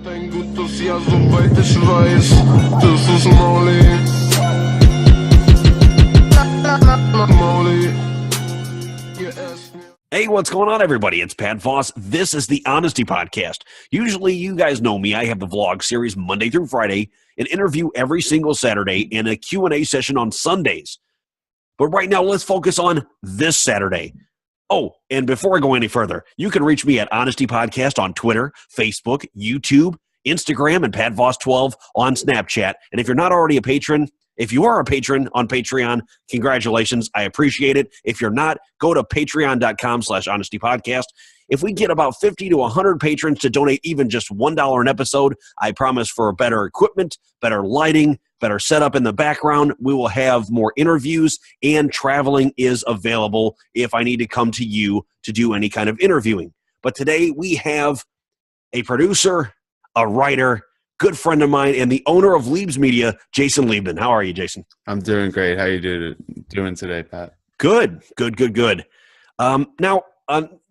Dein gutes Jahr, soweit ich weiß, das ist Molly. Molly. Hey, what's going on, everybody? It's Pat Voss. This is the Honesty Podcast. Usually, you guys know me. I have the vlog series Monday through Friday, an interview every single Saturday, and a Q&A session on Sundays. But right now, let's focus on this Saturday. Oh, and before I go any further, you can reach me at Honesty Podcast on Twitter, Facebook, YouTube, Instagram, and PatVoss12 on Snapchat. And if you're not already a patron, if you are a patron on Patreon, congratulations. I appreciate it. If you're not, go to patreon.com/honestypodcast. If we get about 50 to 100 patrons to donate even just $1 an episode, I promise for better equipment, better lighting, better setup in the background, we will have more interviews, and traveling is available if I need to come to you to do any kind of interviewing. But today we have a producer, a writer, good friend of mine, and the owner of Liebsmedia, Jason Liebman. How are you, Jason? I'm doing great. How you doing today, Pat? Good. Now,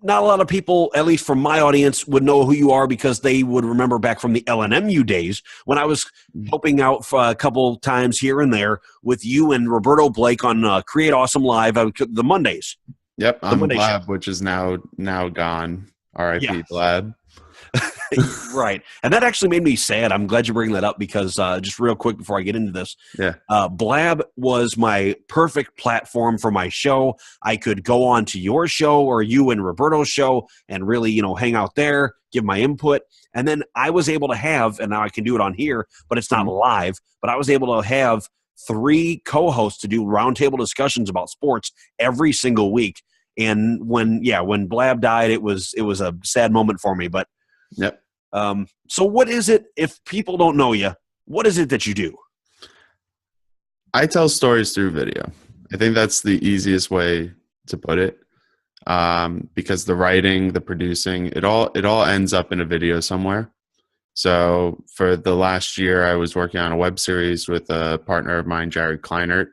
not a lot of people, at least from my audience, would know who you are because they would remember back from the LNMU days when I was helping out for a couple times here and there with you and Roberto Blake on Create Awesome Live, the Mondays. Yep, I'm Monday Blab, show. which is now gone. R.I.P. Yeah. Blab. Right. And that actually made me sad. I'm glad you bring that up because just real quick before I get into this, Blab was my perfect platform for my show. I could go on to your show or you and Roberto's show and really, hang out there, give my input. And then I was able to have, and now I can do it on here, but it's not live, but I was able to have 3 co-hosts to do roundtable discussions about sports every single week. And when Blab died, it was a sad moment for me, but yep. So what is it, if people don't know you, what is it that you do? I tell stories through video. I think that's the easiest way to put it. Because the writing, the producing, it all ends up in a video somewhere. So for the last year, I was working on a web series with a partner of mine, Jared Kleinert.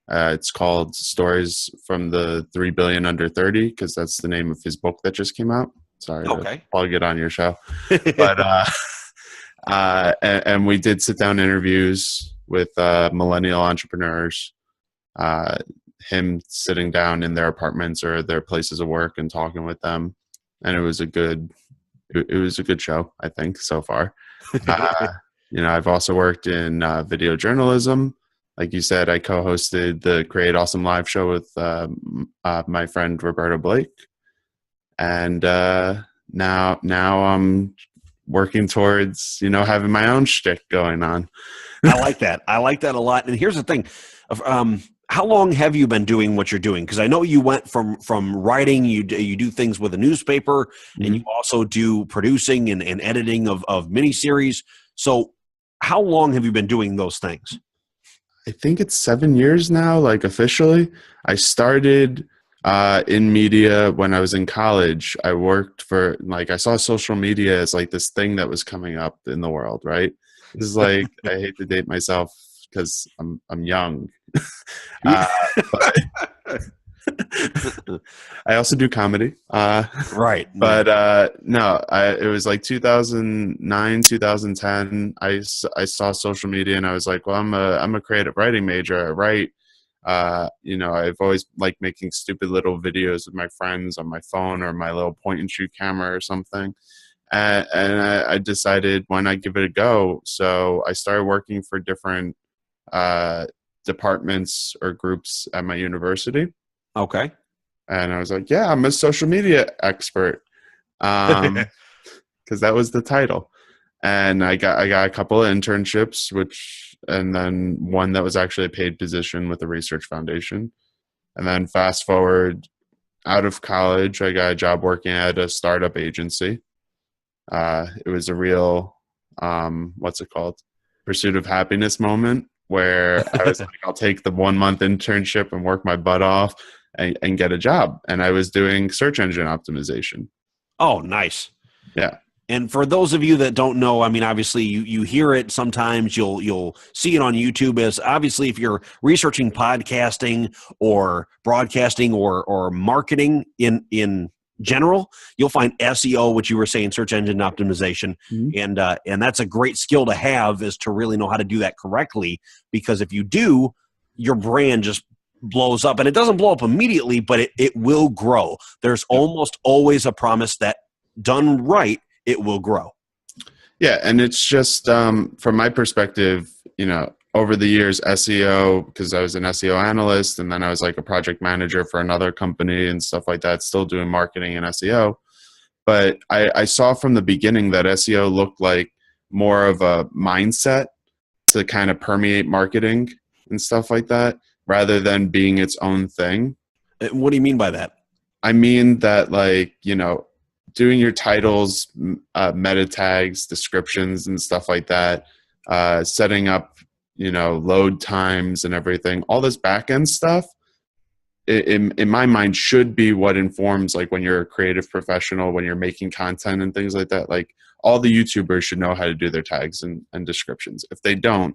It's called Stories from the 3 Billion Under 30, because that's the name of his book that just came out. Sorry, I'll get on your show. But and we did sit down interviews with millennial entrepreneurs. Him sitting down in their apartments or their places of work and talking with them, and it was a good show, I think, so far. I've also worked in video journalism. Like you said, I co-hosted the Create Awesome Live show with my friend Roberto Blake. And now I'm working towards, having my own shtick going on. I like that. I like that a lot. And here's the thing. How long have you been doing what you're doing? Because I know you went from writing, you do things with a newspaper, and you also do producing and editing of miniseries. So how long have you been doing those things? I think it's 7 years now, like officially. I started in media when I was in college. I worked for, I saw social media as like this thing that was coming up in the world, right? This is like, I hate to date myself because I'm young. But I also do comedy. Right. But no, it was like 2009, 2010. I saw social media and I was like, well, I'm a creative writing major. I write. I've always liked making stupid little videos with my friends on my phone or my little point and shoot camera or something. And I decided, why not give it a go? So I started working for different departments or groups at my university. Okay. And I was like, yeah, I'm a social media expert. Because that was the title. And I got a couple of internships, and then one that was actually a paid position with a research foundation. And then fast forward out of college, I got a job working at a startup agency. It was a real, pursuit of happiness moment where I was like, I'll take the 1 month internship and work my butt off and get a job. And I was doing search engine optimization. Oh, nice. Yeah. And for those of you that don't know, I mean, obviously you hear it sometimes, you'll see it on YouTube, as obviously if you're researching podcasting or broadcasting or marketing in general, you'll find SEO, which you were saying, search engine optimization, and that's a great skill to have, is to really know how to do that correctly. Because if you do, your brand just blows up, and it doesn't blow up immediately, but it will grow. There's almost always a promise that done right, it will grow. Yeah, and it's just from my perspective, over the years, SEO, because I was an SEO analyst, and then I was like a project manager for another company and stuff like that, still doing marketing and SEO. But I saw from the beginning that SEO looked like more of a mindset to kind of permeate marketing and stuff like that, rather than being its own thing. What do you mean by that? I mean that, like, doing your titles, meta tags, descriptions, and stuff like that, setting up, load times and everything, all this back end stuff, in my mind, should be what informs, like, when you're a creative professional, when you're making content and things like that. Like, all the YouTubers should know how to do their tags and descriptions. If they don't,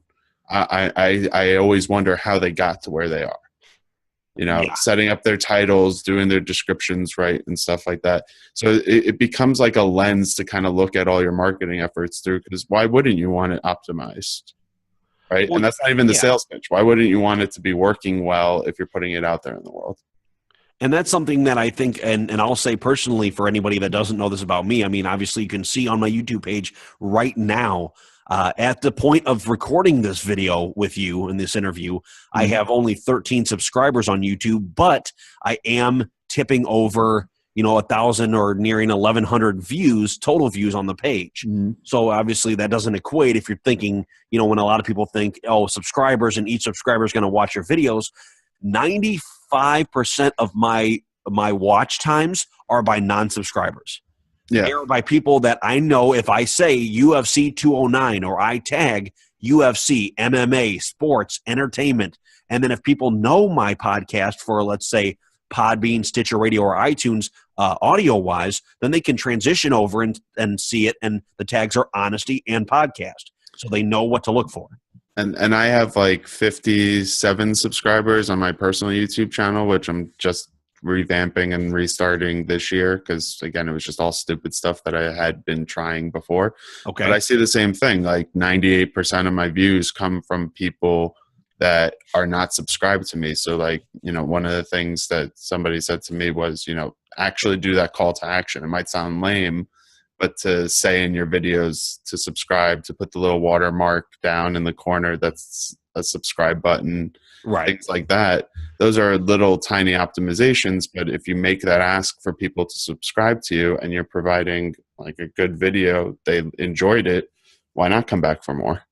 I always wonder how they got to where they are. Setting up their titles, doing their descriptions right, and stuff like that. So it becomes like a lens to kind of look at all your marketing efforts through, because why wouldn't you want it optimized? Right? Well, and that's not even the sales pitch. Why wouldn't you want it to be working well if you're putting it out there in the world? And that's something that I think, and I'll say personally, for anybody that doesn't know this about me, I mean, obviously you can see on my YouTube page right now, at the point of recording this video with you in this interview, I have only 13 subscribers on YouTube, but I am tipping over, 1,000 or nearing 1,100 views, total views on the page. So obviously that doesn't equate if you're thinking, when a lot of people think, subscribers and each subscriber is going to watch your videos, 95% of my watch times are by non-subscribers. Yeah. They're by people that I know. If I say UFC 209 or I tag UFC, MMA, sports, entertainment, and then if people know my podcast for, let's say, Podbean, Stitcher Radio, or iTunes, audio-wise, then they can transition over and see it, and the tags are honesty and podcast, so they know what to look for. And I have like 57 subscribers on my personal YouTube channel, which I'm just revamping and restarting this year, because again, it was just all stupid stuff that I had been trying before. Okay. But I see the same thing. Like 98% of my views come from people that are not subscribed to me. So, like, one of the things that somebody said to me was, actually do that call to action. It might sound lame, but to say in your videos to subscribe, to put the little watermark down in the corner that's a subscribe button, right? Things like that. Those are little tiny optimizations, but if you make that ask for people to subscribe to you and you're providing like a good video, they enjoyed it, why not come back for more?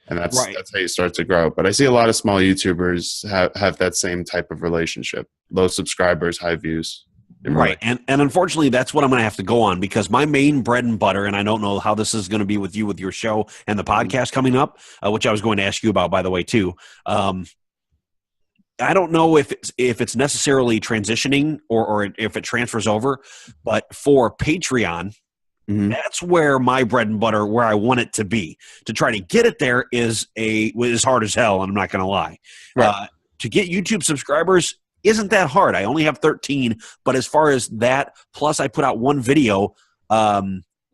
And that's how you start to grow. But I see a lot of small YouTubers have that same type of relationship. Low subscribers, high views. Right. And unfortunately, that's what I'm going to have to go on, because my main bread and butter, and I don't know how this is going to be with you with your show and the podcast coming up, which I was going to ask you about, by the way, too. I don't know if it's necessarily transitioning or if it transfers over, but for Patreon, that's where my bread and butter, where I want it to be. To try to get it there is hard as hell, and I'm not going to lie. Right. To get YouTube subscribers isn't that hard. I only have 13, but as far as that, plus I put out one video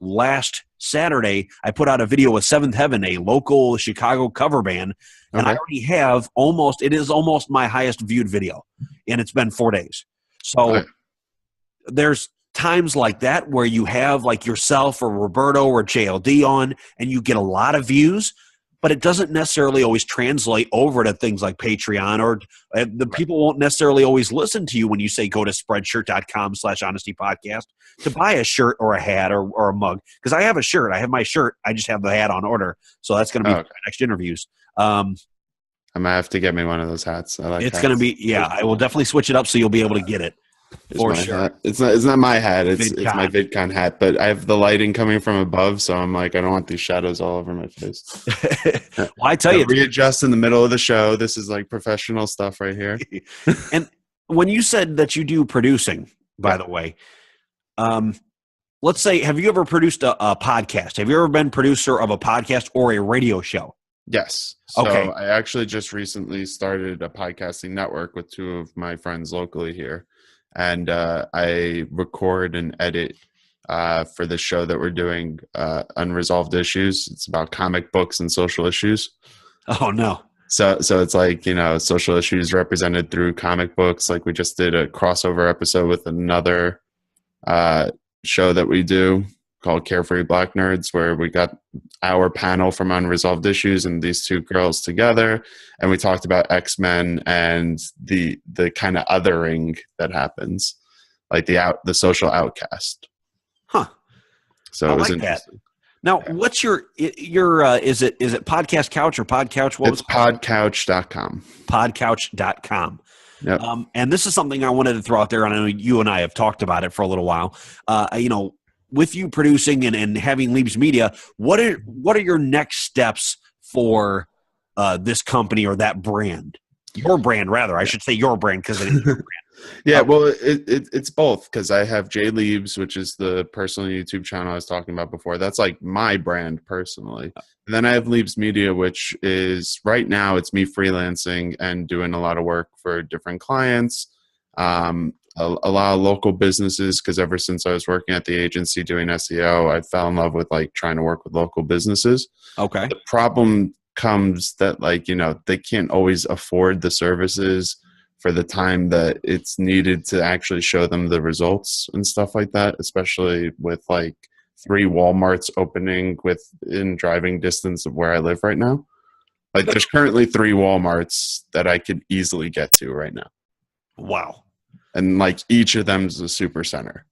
last Saturday. I put out a video with Seventh Heaven, a local Chicago cover band, and I already have it is almost my highest viewed video, and it's been 4 days. So there's times like that where you have like yourself or Roberto or JLD on, and you get a lot of views, but it doesn't necessarily always translate over to things like Patreon, or people won't necessarily always listen to you when you say go to spreadshirt.com/honestypodcast to buy a shirt or a hat or a mug. Because I have a shirt. I have my shirt. I just have the hat on order. So that's going to be for my next interviews. I might have to get me one of those hats. I like it's going to be, I will definitely switch it up so you'll be able to get it. For sure. Hat. It's not my hat. It's my VidCon hat, but I have the lighting coming from above, so I'm like, I don't want these shadows all over my face. Well, I tell you, readjust in the middle of the show. This is like professional stuff right here. And when you said that you do producing, by the way, let's say, have you ever produced a podcast? Have you ever been producer of a podcast or a radio show? Yes. So I actually just recently started a podcasting network with two of my friends locally here. and I record and edit for the show that we're doing, Unresolved Issues. It's about comic books and social issues. Oh no. So it's like, social issues represented through comic books. Like we just did a crossover episode with another show that we do called Carefree Black Nerds, where we got our panel from Unresolved Issues and these two girls together, and we talked about X-Men and the kind of othering that happens, like the social outcast. Huh. So I it was like interesting. that. Now, what's your is it Podcast Couch or Podcouch? It's podcouch.com. Podcouch.com. Yep. And this is something I wanted to throw out there, and I know you and I have talked about it for a little while. With you producing and having Liebsmedia, what are your next steps for this company or that brand? Your brand, rather. I should say your brand, because it is your brand. Yeah, well, it's both, because I have Jay Liebs, which is the personal YouTube channel I was talking about before. That's like my brand personally. And then I have Liebsmedia, which is right now it's me freelancing and doing a lot of work for different clients, a lot of local businesses, because ever since I was working at the agency doing SEO, I fell in love with like trying to work with local businesses. Okay. The problem comes that they can't always afford the services for the time that it's needed to actually show them the results and stuff like that, especially with like 3 Walmarts opening within driving distance of where I live right now. Like there's currently 3 Walmarts that I could easily get to right now. Wow. And like each of them is a super center.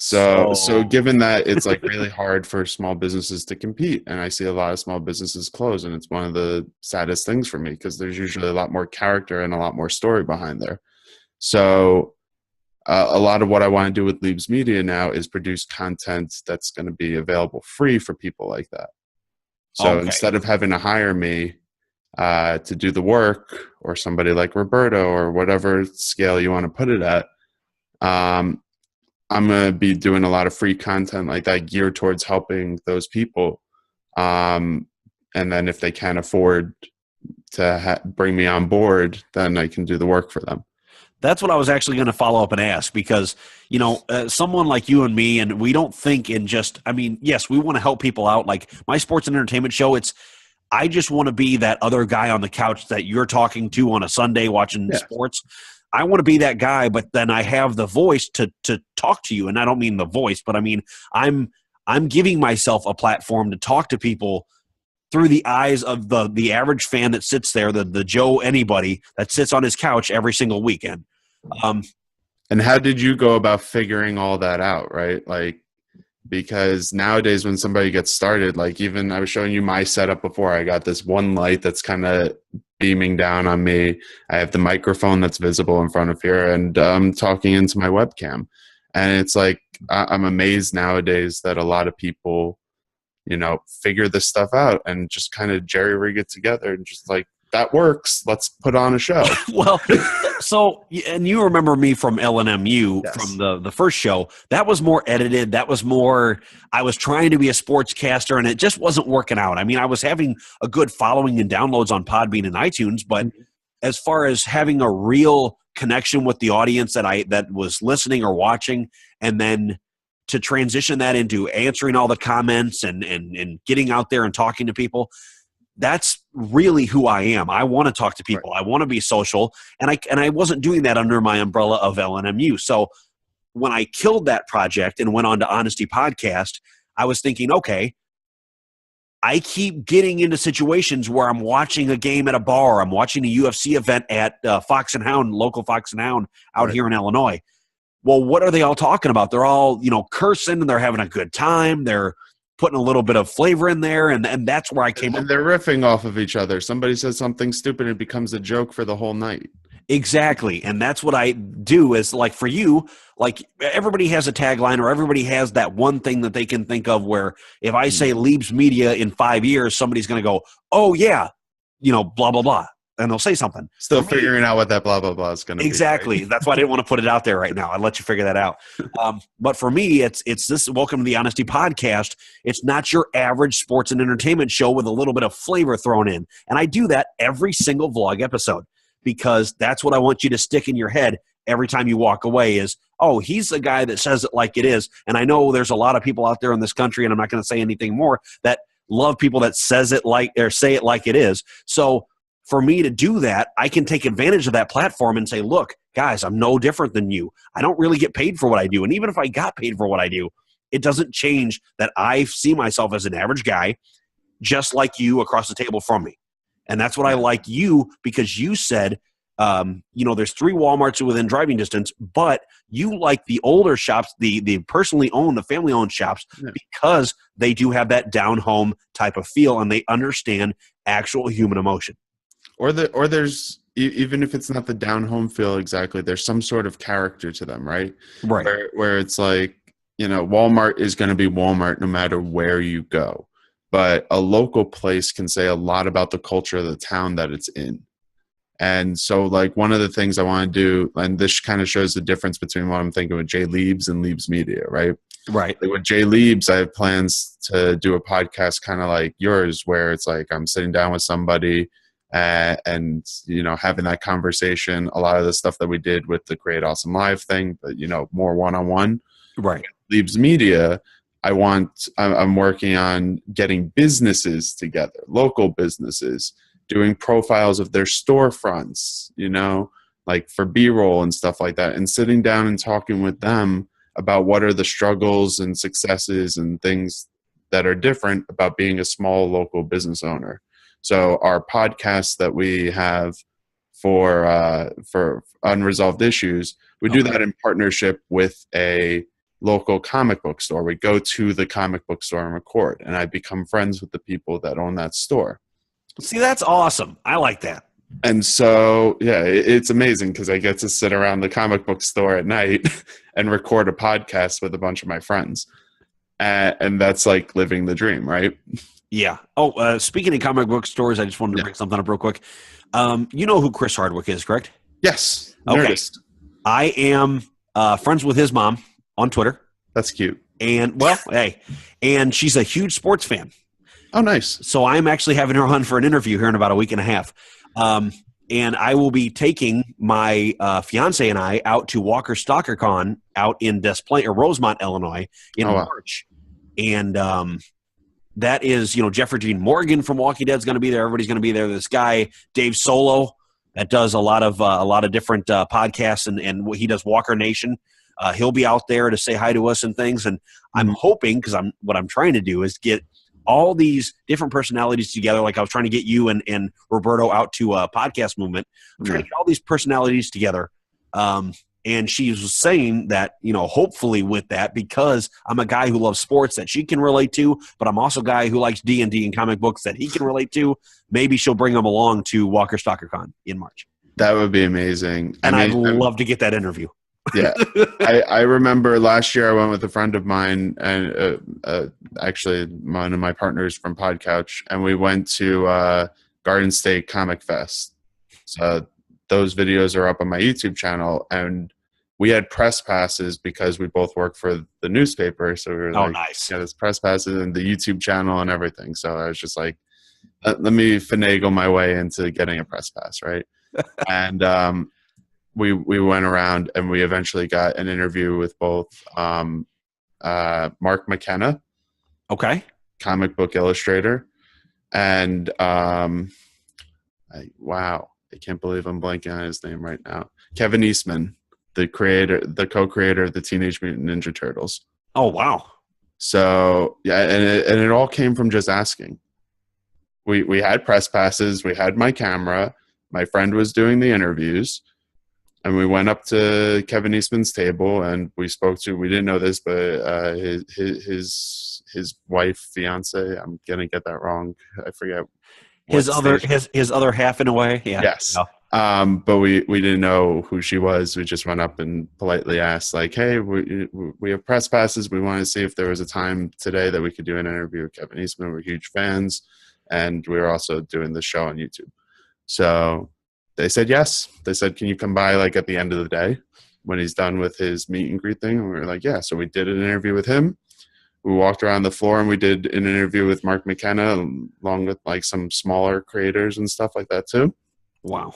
So given that it's like really hard for small businesses to compete, and I see a lot of small businesses close, and it's one of the saddest things for me, because there's usually a lot more character and a lot more story behind there. So a lot of what I want to do with Liebsmedia now is produce content that's going to be available free for people like that. So instead of having to hire me to do the work, or somebody like Roberto, or whatever scale you want to put it at, I'm going to be doing a lot of free content like that geared towards helping those people. And then if they can't afford to bring me on board, then I can do the work for them. That's what I was actually going to follow up and ask, because, someone like you and me, and we don't think in just, yes, we want to help people out. Like my sports and entertainment show, I just want to be that other guy on the couch that you're talking to on a Sunday watching sports. I want to be that guy, but then I have the voice to talk to you. And I don't mean the voice, but I mean, I'm giving myself a platform to talk to people through the eyes of the average fan that sits there, the Joe anybody that sits on his couch every single weekend. And how did you go about figuring all that out, right? Like, because nowadays when somebody gets started, like even I was showing you my setup before, I got this one light that's kind of beaming down on me. I have the microphone that's visible in front of here, and I'm talking into my webcam. And it's like, I'm amazed nowadays that a lot of people, figure this stuff out and just kind of jerry rig it together and just like, that works. Let's put on a show. Well, so, and you remember me from LNMU, Yes. from the first show. That was more edited. That was more, I was trying to be a sportscaster, and it just wasn't working out. I mean, I was having a good following and downloads on Podbean and iTunes, but as far as having a real connection with the audience that was listening or watching, and then to transition that into answering all the comments and getting out there and talking to people, that's really who I am. I want to talk to people. Right. I want to be social, and I wasn't doing that under my umbrella of LNMU. So when I killed that project and went on to Honesty Podcast, I was thinking, okay, I keep getting into situations where I'm watching a game at a bar. I'm watching a UFC event at Fox and Hound, local Fox and Hound out here in Illinois. Well, what are they all talking about? They're all, cursing, and they're having a good time. They're putting a little bit of flavor in there, and that's where I came up. And they're riffing off of each other. Somebody says something stupid, and it becomes a joke for the whole night. Exactly. And that's what I do is, like, for you, like, everybody has a tagline, or everybody has that one thing that they can think of where if I say Liebsmedia in 5 years, somebody's going to go, oh, yeah, blah, blah, blah. And they'll say something. Still figuring out what that blah, blah, blah is going to be. Exactly. Right? That's why I didn't want to put it out there right now. I'll let you figure that out. But for me, it's this Welcome to the Honesty Podcast. It's not your average sports and entertainment show with a little bit of flavor thrown in. And I do that every single vlog episode, because that's what I want you to stick in your head every time you walk away is, oh, he's the guy that says it like it is. And I know there's a lot of people out there in this country, and I'm not going to say anything more, that love people that says it like, or say it like it is. So for me to do that, I can take advantage of that platform and say, look, guys, I'm no different than you. I don't really get paid for what I do. And even if I got paid for what I do, it doesn't change that I see myself as an average guy, just like you across the table from me. And that's what I like you, because you said, there's 3 Walmarts within driving distance, but you like the older shops, the personally owned, the family owned shops, because they do have that down home type of feel and they understand actual human emotion. Or there's, even if it's not the down home feel exactly, there's some sort of character to them, right? Right. Where it's like, Walmart is going to be Walmart no matter where you go. But a local place can say a lot about the culture of the town that it's in. And so, like, one of the things I want to do, and this kind of shows the difference between what I'm thinking with Jay Liebs and Liebsmedia, right? Right. Like with Jay Liebs, I have plans to do a podcast kind of like yours, where it's like I'm sitting down with somebody and having that conversation. A lot of the stuff that we did with the Create Awesome Live thing, but more one-on-one. Right. Liebsmedia, I'm working on getting businesses together, local businesses, doing profiles of their storefronts, like for B-roll and stuff like that, and sitting down and talking with them about what are the struggles and successes and things that are different about being a small local business owner. So our podcast that we have for unresolved issues, we do that in partnership with a local comic book store. We go to the comic book store and record, and I become friends with the people that own that store. See, that's awesome. I like that. And so, it's amazing because I get to sit around the comic book store at night and record a podcast with a bunch of my friends. And that's like living the dream, right? Yeah. Oh, speaking of comic book stores, I just wanted to bring something up real quick. You know who Chris Hardwick is, correct? Yes. Okay. Nerdist. I am friends with his mom on Twitter. That's cute. And, and she's a huge sports fan. Oh, nice. So I'm actually having her on for an interview here in about a week and a half. And I will be taking my fiance and I out to Walker Stalker Con out in Des Plaines or Rosemont, Illinois in March. And that is, Jeffrey Dean Morgan from Walking Dead is going to be there. Everybody's going to be there. This guy, Dave Solo, that does a lot of different podcasts, and he does Walker Nation. He'll be out there to say hi to us and things. And I'm hoping, because what I'm trying to do is get all these different personalities together. Like I was trying to get you and Roberto out to a podcast movement. I'm trying to get all these personalities together. And she was saying that, hopefully with that, because I'm a guy who loves sports that she can relate to, but I'm also a guy who likes D&D and comic books that he can relate to. Maybe she'll bring him along to Walker Stalker Con in March. That would be amazing. And I'd love to get that interview. Yeah. I remember last year I went with a friend of mine and actually one of my partners from Podcouch, and we went to Garden State Comic Fest. So those videos are up on my YouTube channel, and we had press passes because we both work for the newspaper. So we were nice. There's press passes and the YouTube channel and everything. So I was just like, let me finagle my way into getting a press pass, right? And we went around and we eventually got an interview with both Mark McKenna, comic book illustrator, and I can't believe I'm blanking on his name right now. Kevin Eastman, the co-creator of the Teenage Mutant Ninja Turtles. Oh, wow. So, yeah, and it all came from just asking. We had press passes. We had my camera. My friend was doing the interviews. And we went up to Kevin Eastman's table and we spoke to, we didn't know this, but his wife, fiance, I'm going to get that wrong. I forget. His other half in a way. Yeah. Yes. No. But we didn't know who she was. We just went up and politely asked, like, hey, we have press passes. We want to see if there was a time today that we could do an interview with Kevin Eastman. We're huge fans. And we were also doing the show on YouTube. So they said yes. They said, can you come by like at the end of the day when he's done with his meet and greet thing? And we were like, yeah. So we did an interview with him. We walked around the floor and we did an interview with Mark McKenna along with like some smaller creators and stuff like that too. Wow.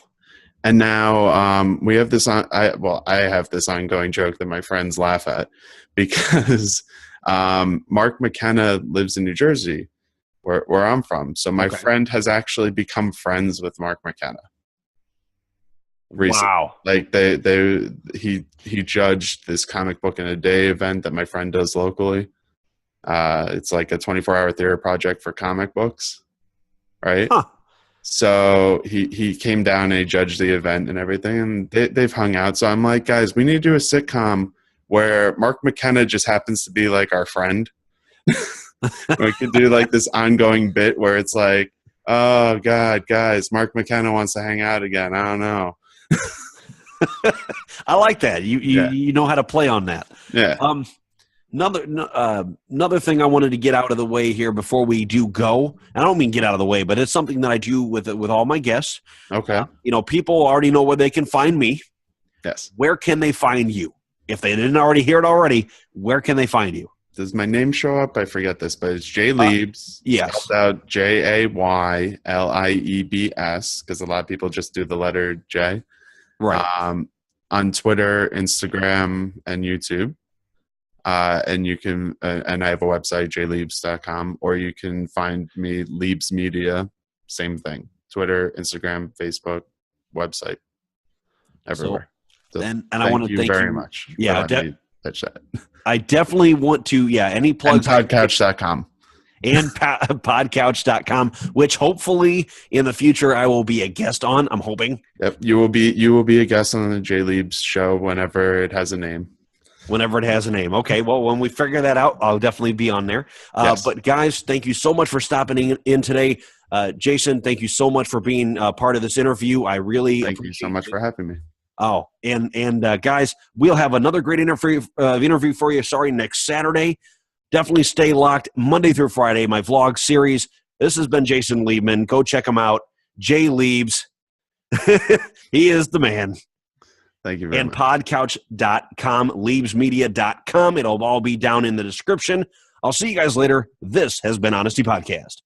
And now we have this I have this ongoing joke that my friends laugh at because Mark McKenna lives in New Jersey, where I'm from. So my friend has actually become friends with Mark McKenna recently. Wow. Like he judged this comic book in a day event that my friend does locally. It's like a 24-hour theater project for comic books, right? Huh. So he came down and he judged the event and everything, and they've hung out. So I'm like, guys, we need to do a sitcom where Mark McKenna just happens to be like our friend. We could do like this ongoing bit where it's like, oh God, guys, Mark McKenna wants to hang out again. I don't know. I like that. You know how to play on that. Yeah. Another thing I wanted to get out of the way here before we do go. I don't mean get out of the way, but it's something that I do with all my guests. Okay. People already know where they can find me. Yes. Where can they find you? If they didn't already hear it already, where can they find you? Does my name show up? I forget this, but it's Jay Liebs. Yes. Spelled out JAYLIEBS, because a lot of people just do the letter J. Right. On Twitter, Instagram, and YouTube. And you can, and I have a website, jliebs.com, or you can find me, Liebsmedia, same thing. Twitter, Instagram, Facebook, website, everywhere. So and I want to thank you very much. Yeah, That's that. I definitely want to, any plugs. And podcouch.com. And podcouch.com, which hopefully in the future I will be a guest on. I'm hoping. Yep, you will be a guest on the Jay Liebs show whenever it has a name. Whenever it has a name. Okay, well, when we figure that out, I'll definitely be on there. Yes. But guys, thank you so much for stopping in today. Jason, thank you so much for being part of this interview. I really thank you so much for having me. Oh, and guys, we'll have another great interview for you. Next Saturday. Definitely stay locked Monday through Friday, my vlog series. This has been Jason Liebman. Go check him out. Jay Liebs. He is the man. Thank you very much. And podcouch.com, liebsmedia.com. It'll all be down in the description. I'll see you guys later. This has been Honesty Podcast.